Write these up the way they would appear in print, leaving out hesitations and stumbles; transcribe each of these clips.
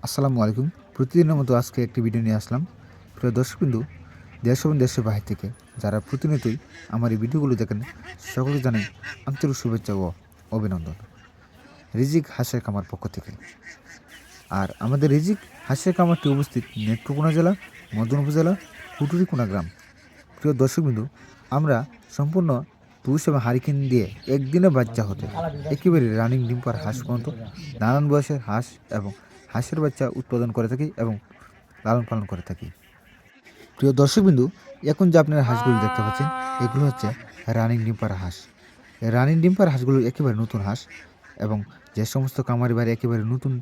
আসসালামু আলাইকুম। প্রতিদিনের মতো আজকে একটি ভিডিও নিয়ে আসলাম। প্রিয় দর্শকবিন্দু, দেশ এবং দেশের বাহির থেকে যারা প্রতিনিয়তই আমার এই ভিডিওগুলো দেখেন, সকলকে জানাই আন্তরিক শুভেচ্ছা ও অভিনন্দন রিজিক হাঁসের খামার পক্ষ থেকে। আর আমাদের রিজিক হাঁসের খামারটি অবস্থিত নেত্রকোনা জেলা, মদন উপজেলা, কুটুরিকোনা গ্রাম। প্রিয় দর্শকবিন্দু, আমরা সম্পূর্ণ পুরুষ এবং হারিকেন দিয়ে একদিনে বাচ্চা হতে একেবারে রানিং ডিম পাড়া হাঁস পর্যন্ত নানান বয়সের হাঁস এবং হাঁসের বাচ্চা উৎপাদন করে থাকি এবং লালন পালন করে থাকি। প্রিয় দর্শকবিন্দু, এখন যে আপনারা হাঁসগুলো দেখতে পাচ্ছেন, এগুলো হচ্ছে রানিং ডিম পাড়া হাঁস। এই রানিং ডিম পাড়া হাঁসগুলো একেবারে নতুন হাঁস, এবং যে সমস্ত কামারি বাড়ি একেবারে নতুন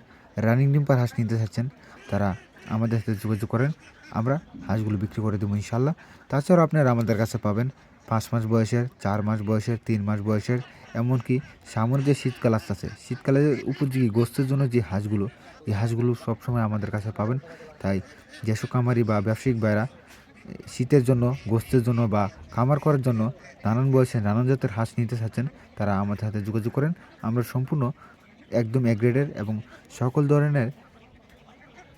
রানিং ডিম পাড়া হাঁস নিতে চাচ্ছেন, তারা আমাদের সাথে যোগাযোগ করেন। আমরা হাঁসগুলো বিক্রি করে দেবো ইনশাল্লাহ। তাছাড়াও আপনারা আমাদের কাছে পাবেন 5 মাস বয়সের, 4 মাস বয়সের, 3 মাস বয়সের, এমনকি সামনে যে শীতকাল আসতেছে, শীতকালের উপযোগী গোস্তের জন্য যে হাঁসগুলো, এই হাঁসগুলো সবসময় আমাদের কাছে পাবেন। তাই যেসব কামারি বা ব্যবসায়িক ভাইরা শীতের জন্য, গোস্তের জন্য বা খামার করার জন্য নানান বয়সে নানান জাতের হাঁস নিতে চাচ্ছেন, তারা আমাদের সাথে যোগাযোগ করেন। আমরা সম্পূর্ণ একদম এগ্রেডের এবং সকল ধরনের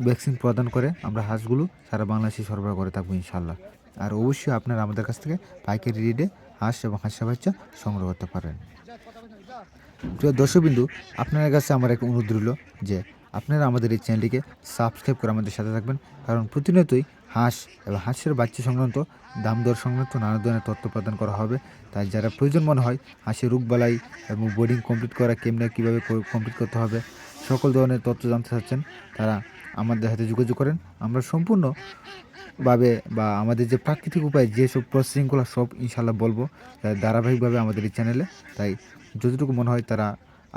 ভ্যাকসিন প্রদান করে আমরা হাঁসগুলো সারা বাংলাদেশে সরবরাহ করে থাকবো ইনশাল্লাহ। আর অবশ্যই আপনারা আমাদের কাছ থেকে পাইকারি রেটে হাঁস এবং হাঁসের বাচ্চা সংগ্রহ করতে পারেন। প্রিয় দর্শকবিন্দু, আপনার কাছে আমার এক অনুরোধ রইল যে আপনারা আমাদের এই চ্যানেলটিকে সাবস্ক্রাইব করে আমাদের সাথে থাকবেন, কারণ প্রতিনিয়তই হাঁস এবং হাঁসের বাচ্চা সংক্রান্ত, দাম দর সংক্রান্ত নানা ধরনের তথ্য প্রদান করা হবে। তাই যারা প্রয়োজন মনে হয় হাঁসের রোগবালাই এবং বোর্ডিং কমপ্লিট করা কীভাবে কমপ্লিট করতে হবে, সকল ধরনের তথ্য জানতে চাচ্ছেন, তারা আমাদের সাথে যোগাযোগ করেন। আমরা সম্পূর্ণভাবে বা আমাদের যে প্রাকৃতিক উপায়ে যেসব প্রসেসিংগুলো সব ইনশাল্লাহ বলবো ধারাবাহিকভাবে আমাদের এই চ্যানেলে। তাই যতটুকু মনে হয় তারা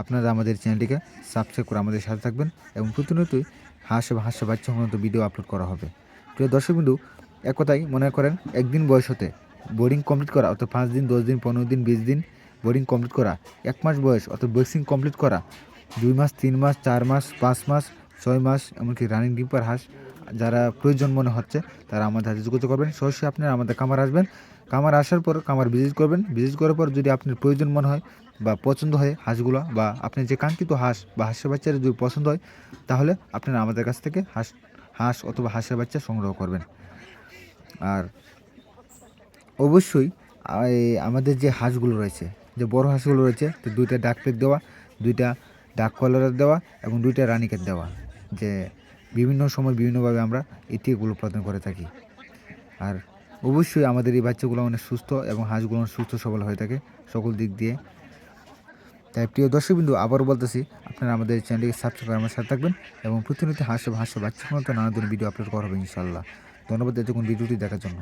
আপনারা আমাদের চ্যানেলটিকে সাবস্ক্রাইব করে আমাদের সাথে থাকবেন, এবং প্রতিনিয়তই হাঁস এবং হাঁসের বাচ্চা সংক্রান্ত ভিডিও আপলোড করা হবে। প্রিয় দর্শকবিন্দু, এক কথাই মনে করেন একদিন বয়স হতে বোর্ডিং কমপ্লিট করা, অর্থাৎ 5 দিন, 10 দিন, 15 দিন, 20 দিন বোর্ডিং কমপ্লিট করা, 1 মাস বয়স অর্থাৎ ভ্যাকসিন কমপ্লিট করা, 2 মাস, 3 মাস, 4 মাস, 5 মাস, 6 মাস, এমনকি রানিং ডিম্পার হাঁস যারা প্রয়োজন মনে হচ্ছে, তারা আমাদের হাতে যোগাযোগ করবেন। সরাসরি আপনারা আমাদের খামার আসবেন। খামার আসার পর খামার ভিজিট করবেন। ভিজিট করার পর যদি আপনার প্রয়োজন মনে হয় বা পছন্দ হয় হাঁসগুলো, বা আপনার যে কাঙ্ক্ষিত হাঁস বা হাঁসের বাচ্চারা যদি পছন্দ হয়, তাহলে আপনারা আমাদের কাছ থেকে হাঁস অথবা হাঁসের বাচ্চা সংগ্রহ করবেন। আর অবশ্যই আমাদের যে হাঁসগুলো রয়েছে, যে বড় হাঁসগুলো রয়েছে, তো 2টা ডাক পেক দেওয়া, 2টা ডাক কলার দেওয়া এবং 2টা রানিকেট দেওয়া, যে বিভিন্ন সময় বিভিন্নভাবে আমরা এই টিকাগুলো প্রদান করে থাকি। আর অবশ্যই আমাদের এই বাচ্চাগুলো অনেক সুস্থ এবং হাঁসগুলো সুস্থ সবল হয়ে থাকে সকল দিক দিয়ে। তাই প্রিয় দর্শকবিন্দু, আবারও বলতেছি, আপনারা আমাদের চ্যানেলটিকে সাবস্ক্রাইব করে আমার সাথে থাকবেন, এবং প্রতিনিয়ত হাঁস এবং হাঁসের বাচ্চা নানা ধরনের ভিডিও আপলোড করা হবে ইনশাল্লাহ। ধন্যবাদ এতক্ষণ ভিডিওটি দেখার জন্য।